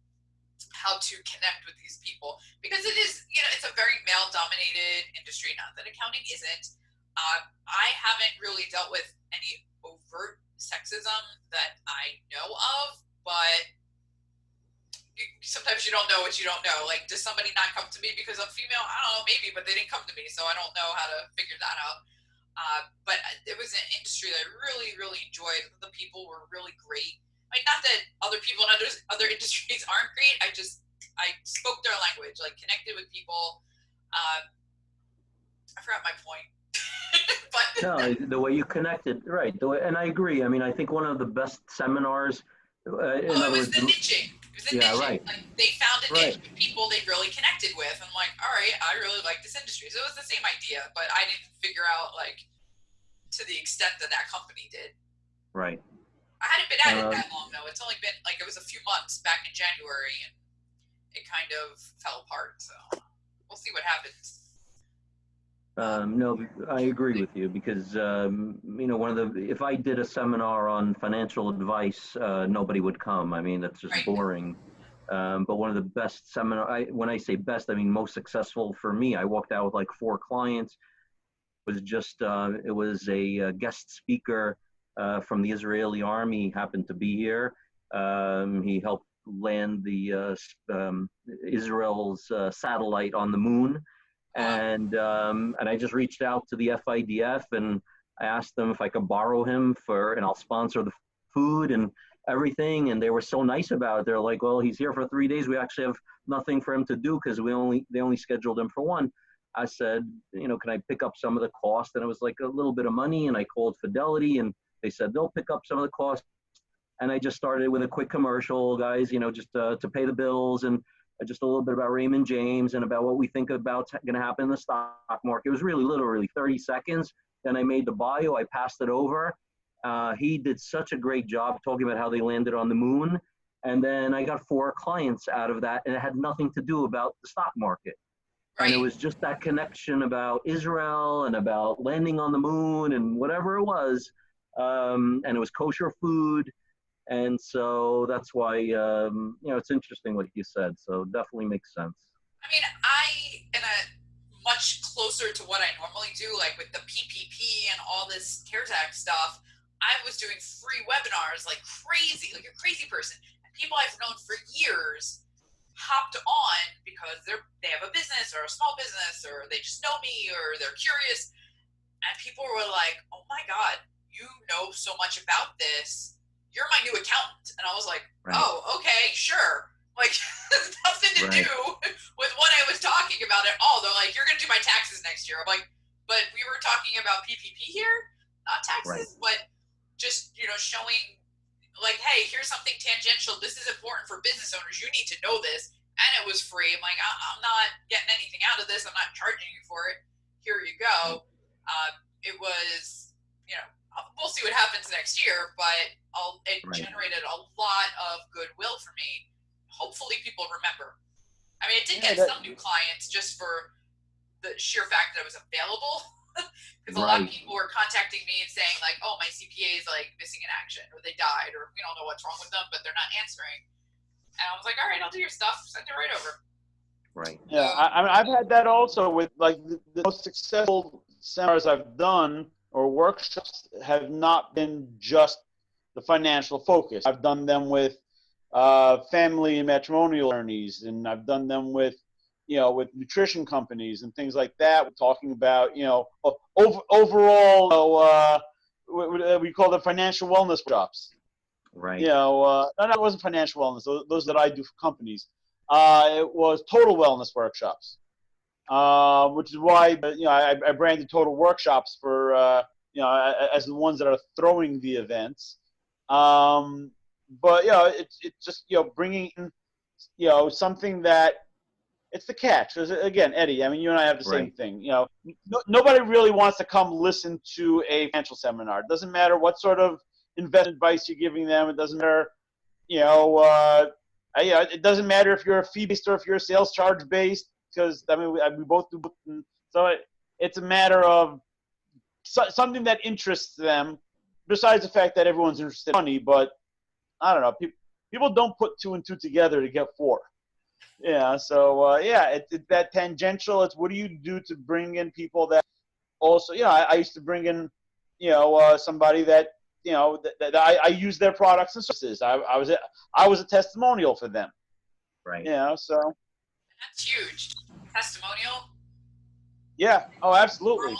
how to connect with these people, because it is, it's a very male-dominated industry. Not that accounting isn't. I haven't really dealt with any overt sexism that I know of, but sometimes you don't know what you don't know. Like, does somebody not come to me because I'm female? I don't know, maybe, but they didn't come to me, so I don't know how to figure that out. But it was an industry that I really, really enjoyed. The people were really great. I mean, not that other people in other industries aren't great. I spoke their language, like connected with people. I forgot my point, but No, the way you connected, right? The way, and I agree. I mean, I think one of the best seminars, in Well, other it was words, the niching. It was the yeah, niching. right, Like they found a right, niche of people they really connected with. I'm like, all right, I really like this industry. So it was the same idea, but I didn't figure out like to the extent that that company did. right. I hadn't been at it Um, that long though. It's only been like it was a few months back in January, and it kind of fell apart. So we'll see what happens. no, I agree with you because one of the if I did a seminar on financial advice, nobody would come. I mean, that's just Right. boring. But one of the best seminar, when I say best, I mean most successful for me. I walked out with like 4 clients. It was a guest speaker from the Israeli army happened to be here. He helped land the Israel's satellite on the moon, and I just reached out to the FIDF and I asked them if I could borrow him and I'll sponsor the food and everything. And they were so nice about it. They're like, well, he's here for 3 days. We actually have nothing for him to do because they only scheduled him for one. I said, can I pick up some of the cost? And it was like a little bit of money. And I called Fidelity and they said, they'll pick up some of the cost. And I just started with a quick commercial, guys, just to pay the bills and just a little bit about Raymond James and about what we think about going to happen in the stock market. It was really literally 30 seconds. Then I made the bio, I passed it over. He did such a great job talking about how they landed on the moon. And then I got 4 clients out of that, and it had nothing to do about the stock market. Right. And it was just that connection about Israel and about landing on the moon and whatever it was. And it was kosher food. And so that's why, it's interesting what you said. So definitely makes sense. I mean, I am much closer to what I normally do, like with the PPP and all this CARES Act stuff. I was doing free webinars like crazy, like a crazy person. And people I've known for years hopped on because they have a business or a small business or they just know me or they're curious. And people were like, oh my God, you know so much about this. You're my new accountant. And I was like, right. Oh, okay, sure. Like, nothing to Right. do with what I was talking about at all. They're like, you're going to do my taxes next year. I'm like, but we were talking about PPP here, not taxes, right. But just, showing like, hey, here's something tangential. This is important for business owners. You need to know this. And it was free. I'm like, I'm not getting anything out of this. I'm not charging you for it. Here you go. It was, we'll see what happens next year, but it right. generated a lot of goodwill for me. Hopefully people remember. I mean, it did get some new clients just for the sheer fact that it was available. Because a lot of people were contacting me and saying like, oh, my CPA is like missing in action or they died or we don't know what's wrong with them, but they're not answering. And I was like, all right, I'll do your stuff. Send it right over. Right. Yeah, I've had that also with like the most successful seminars I've done or workshops have not been just the financial focus. I've done them with family and matrimonial attorneys, and I've done them with, with nutrition companies and things like that. We're talking about, overall, we call them financial wellness workshops. Right. No, it wasn't financial wellness. Those that I do for companies. It was total wellness workshops, which is why I branded Total Workshops for as the ones that are throwing the events. But it's just bringing in something that it's the catch. Again, Eddie, I mean, you and I have the same thing. Nobody really wants to come listen to a financial seminar. It doesn't matter what sort of investment advice you're giving them. It doesn't matter, it doesn't matter if you're a fee-based or if you're a sales charge-based, because I mean we both do. So it's a matter of something that interests them. Besides the fact that everyone's interested in money, but I don't know, people don't put 2 and 2 together to get 4. Yeah, so it's that tangential. It's what do you do to bring in people that also, I used to bring in, somebody that. That I use their products and services. I was a testimonial for them. Right. So. That's huge. Testimonial. Yeah. Oh, absolutely.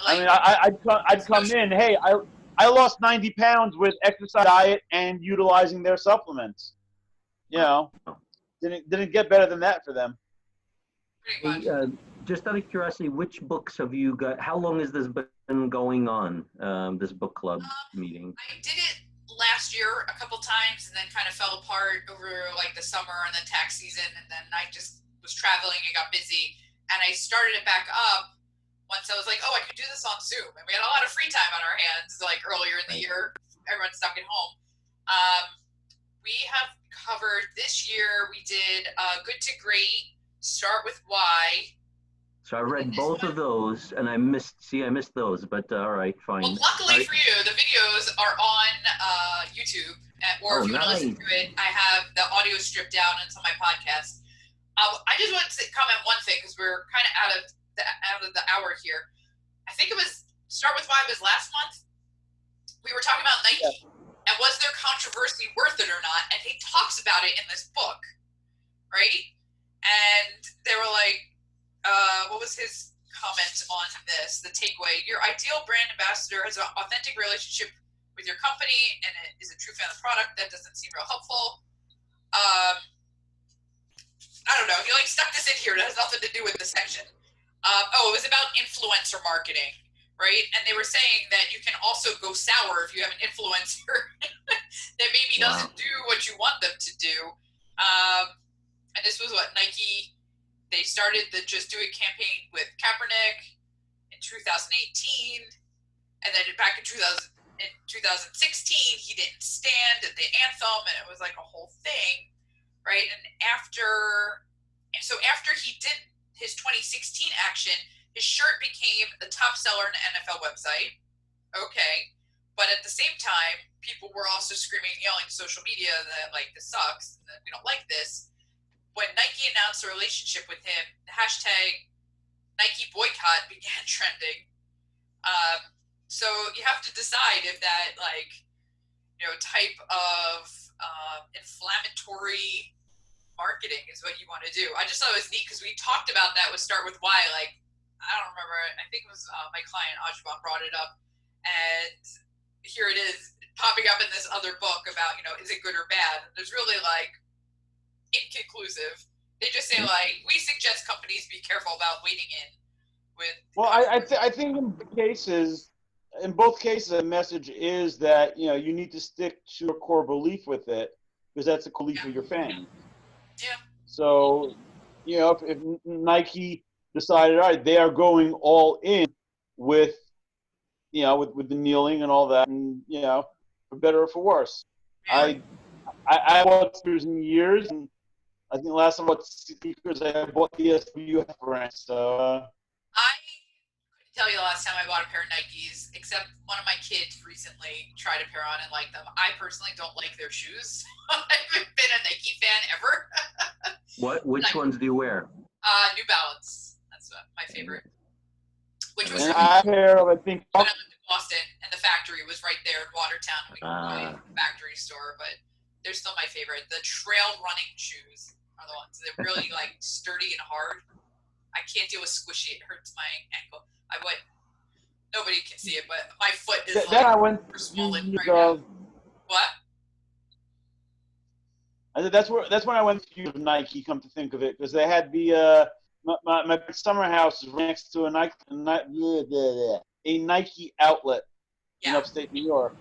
Like, I mean, I'd come in. Hey, I lost 90 pounds with exercise, diet, and utilizing their supplements. Didn't get better than that for them. Pretty much. Just out of curiosity, which books have you got? How long has this been going on? This book club meeting? I did it last year a couple times and then kind of fell apart over like the summer and then tax season, and then I just was traveling and got busy, and I started it back up once I was like, oh, I could do this on Zoom, and we had a lot of free time on our hands like earlier in the year. Everyone's stuck at home. We have covered this year. We did Good to Great, Start with Why. So I read both of those, and I missed those, but all right, fine. Well, luckily for you, the videos are on YouTube, or if you want to listen to it, I have the audio stripped down, and it's on my podcast. I just wanted to comment one thing, because we're kind of out of the hour here. I think it was Start with Why was last month. We were talking about Nike, and was their controversy worth it or not? And he talks about it in this book, right? And they were like, what was his comment on this? The takeaway: your ideal brand ambassador has an authentic relationship with your company and is a true fan of the product. That doesn't seem real helpful. I don't know. He like stuck this in here. It has nothing to do with the section. It was about influencer marketing, right? And they were saying that you can also go sour if you have an influencer that maybe doesn't do what you want them to do. And this was what Nike. They started the Just Do It campaign with Kaepernick in 2018, and then back in 2016, he didn't stand at the anthem, and it was like a whole thing, right? And after he did his 2016 action, his shirt became the top seller on the NFL website. Okay, but at the same time, people were also screaming, yelling to social media that like this sucks, and that we don't like this. When Nike announced a relationship with him, the hashtag Nike boycott began trending. So you have to decide if that type of inflammatory marketing is what you want to do. I just thought it was neat because we talked about that with Start With Why. Like, I don't remember. I think it was my client Ajban brought it up, and here it is popping up in this other book about is it good or bad? And there's really like inconclusive. They just say like, we suggest companies be careful about wading in with. Well, I think in both cases, the message is that you need to stick to your core belief with it, because that's the belief of your fans. Yeah. So, if Nike decided, all right, they are going all in with the kneeling and all that, and for better or for worse. Yeah. I bought sneakers in years, and I think the last time I bought sneakers, I bought the SWF brand. So I couldn't tell you the last time I bought a pair of Nikes, except one of my kids recently tried a pair on and liked them. I personally don't like their shoes. I haven't been a Nike fan ever. Which ones do you wear? New Balance. That's my favorite. Which was a pair of, I think. When I lived in Boston, and the factory was right there in Watertown. We could buy the factory store, but they're still my favorite. The trail running shoes are the ones. They're really like sturdy and hard. I can't deal with squishy. It hurts my ankle. Nobody can see it, but my foot is then I went swollen right now. What? That's when I went to Nike. Come to think of it, because they had the my summer house is next to a Nike outlet in upstate New York.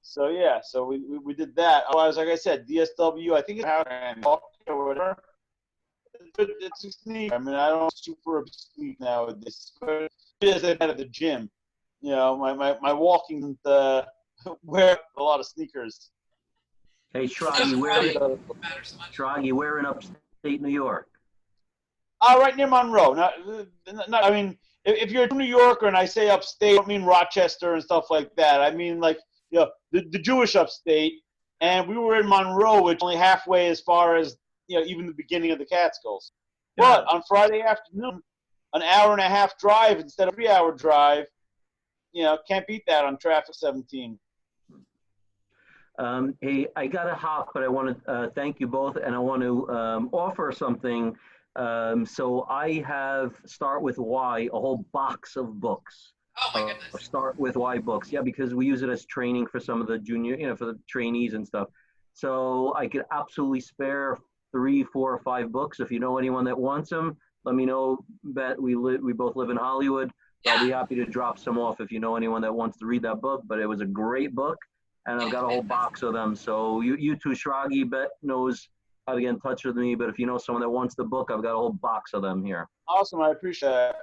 So so we did that. Otherwise, like I said, DSW, I think it's or whatever. It's a sneaker. I mean, I don't super obscene nowadays. As I've had at the gym, my walking wear a lot of sneakers. Hey, Shroggy, where in upstate New York? Right near Monroe. Not. I mean, if you're a New Yorker and I say upstate, I don't mean Rochester and stuff like that. I mean like the Jewish upstate, and we were in Monroe, which is only halfway as far as even the beginning of the Catskills. But on Friday afternoon, an hour and a half drive instead of a 3-hour drive, can't beat that on traffic 17. Hey, I got to hop, but I want to thank you both, and I want to offer something. So I have Start With Why, a whole box of books. Oh my goodness. Start With Why books. Yeah, because we use it as training for some of the junior, for the trainees and stuff. So I could absolutely spare 3, 4, or 5 books. If you know anyone that wants them, let me know. Bet we both live in Hollywood. So I'll be happy to drop some off if you know anyone that wants to read that book. But it was a great book, and I've got a whole box of them. So you too, Shragi, Bet knows how to get in touch with me. But if you know someone that wants the book, I've got a whole box of them here. Awesome, I appreciate it.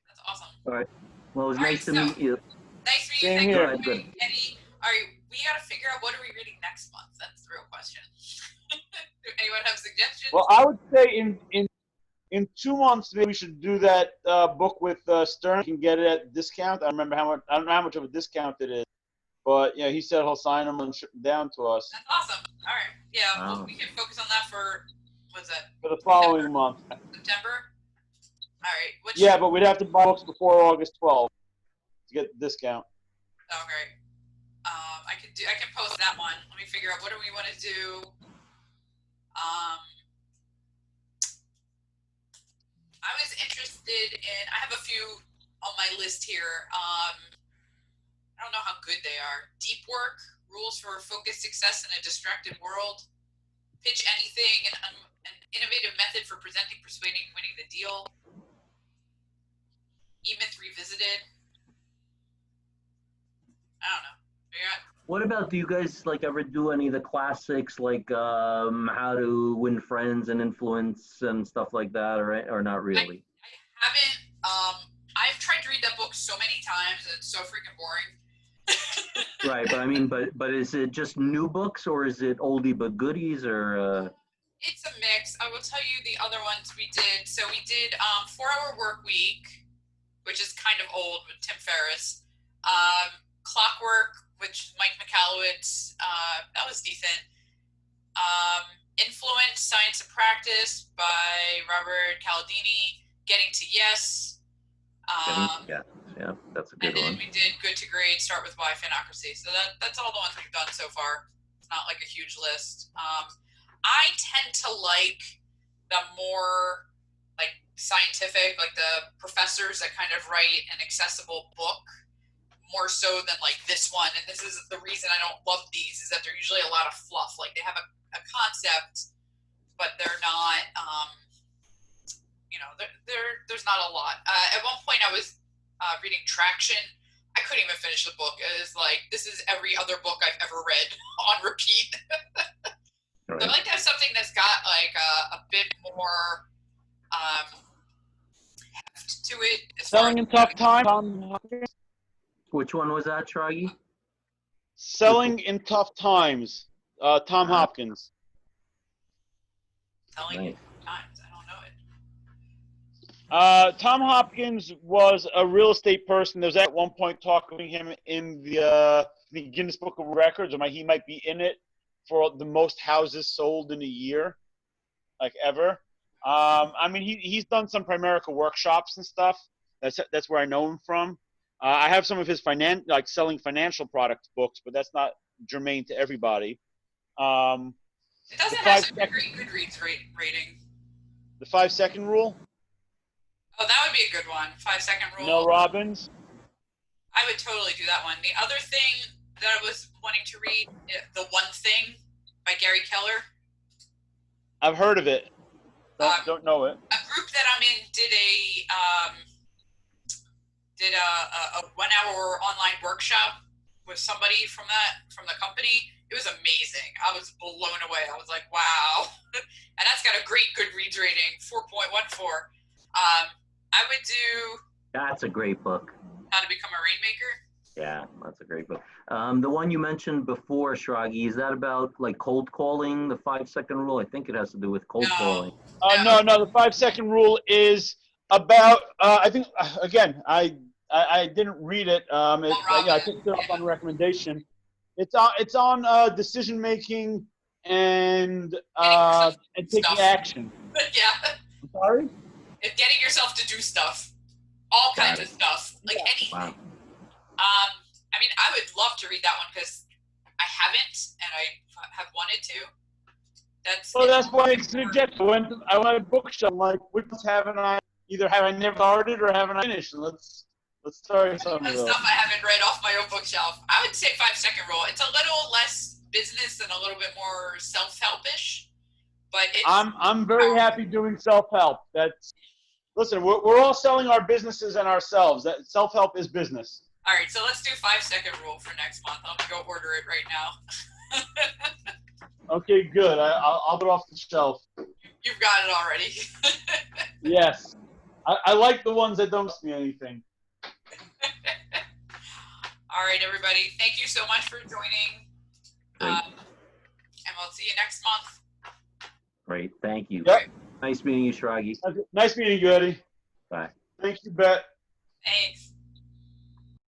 That's awesome. All right. Well, it was nice to meet you. Nice to meet you. Same here. Thank you, Eddie. All right, we got to figure out what are we reading next month. That's the real question. Do anyone have suggestions? Well, I would say in 2 months maybe we should do that book with Stern. You can get it at discount. I don't know how much of a discount it is, but yeah, he said he'll sign them and ship them down to us. That's awesome. All right, yeah, well, we can focus on that for what's that? For the following month. September. All right. Yeah, but we'd have to buy books before August 12th to get the discount. Oh, great. I can post that one. Let me figure out what do we want to do. I was interested in. I have a few on my list here. I don't know how good they are. Deep work, rules for focused success in a distracted world. Pitch anything, an innovative method for presenting, persuading, winning the deal. E-Myth Revisited. I don't know. What about, do you guys like ever do any of the classics like How to Win Friends and Influence and stuff like that, or not really? I haven't. I've tried to read that book so many times and it's so freaking boring. Right, but I mean, but is it just new books or is it oldie but goodies or? It's a mix. I will tell you the other ones we did. So we did 4-Hour Work Week, which is kind of old with Tim Ferriss. Clockwork, which Mike Michalowicz, that was decent. Influence, Science of Practice by Robert Cialdini. Getting to Yes. Yeah, that's a good one. And then we did Good to Great, Start with Why, Fanocracy. So that's all the ones we've done so far. It's not like a huge list. I tend to like the more like scientific, like the professors that kind of write an accessible book more so than like this one. And this is the reason I don't love these, is that they're usually a lot of fluff. Like they have a concept, but they're not, there's not a lot. At one point I was reading Traction. I couldn't even finish the book. It was like, this is every other book I've ever read on repeat. Right. So I like to have something that's got like a bit more heft to it. Selling in Tough Times. Which one was that, Shragi? Selling in Tough Times. Tom Hopkins. Selling in Tough Times. I don't know it. Tom Hopkins was a real estate person. There was at one point talking to him in the Guinness Book of Records. He might be in it for the most houses sold in a year, like ever. He's done some Primerica workshops and stuff. That's where I know him from. I have some of his selling financial product books, but that's not germane to everybody. It doesn't have such a great Goodreads rating. The 5-second rule? Oh, that would be a good one. 5-second rule. Mel Robbins? I would totally do that one. The other thing that I was wanting to read, The One Thing by Gary Keller. I've heard of it. Don't know it. A group that I'm in did a 1-hour online workshop with somebody from the company. It was amazing. I was blown away. I was like, wow. And that's got a great Goodreads rating, 4.14. I would do... That's a great book. How to Become a Rainmaker. Yeah, that's a great book. The one you mentioned before, Shragi, is that about like cold calling, the 5-second rule? I think it has to do with cold calling. No, the 5-second rule is about, I think, again, I didn't read it. I picked it up on recommendation. It's on decision making and taking action. Yeah. I'm sorry? It's getting yourself to do stuff. All kinds of stuff. Like anything. Wow. I would love to read that one because I haven't and I have wanted to. That's why I suggested. I went to a bookshop. I'm like, which ones haven't I? Either have I never started or haven't I finished? Let's start some of those. Stuff I haven't read off my own bookshelf. I would say 5-second rule. It's a little less business and a little bit more self-helpish, but it's. I'm very happy doing self-help. Listen, we're all selling our businesses and ourselves. That self-help is business. All right, so let's do 5-second rule for next month. I'm gonna go order it right now. Okay, good. I'll put it off the shelf. You've got it already. Yes. I like the ones that don't cost me anything. All right, everybody. Thank you so much for joining. Great. And we'll see you next month. Great. Thank you. Yep. Nice meeting you, Shragi. Nice meeting you, Eddie. Bye. Thank you, Bet. Thanks.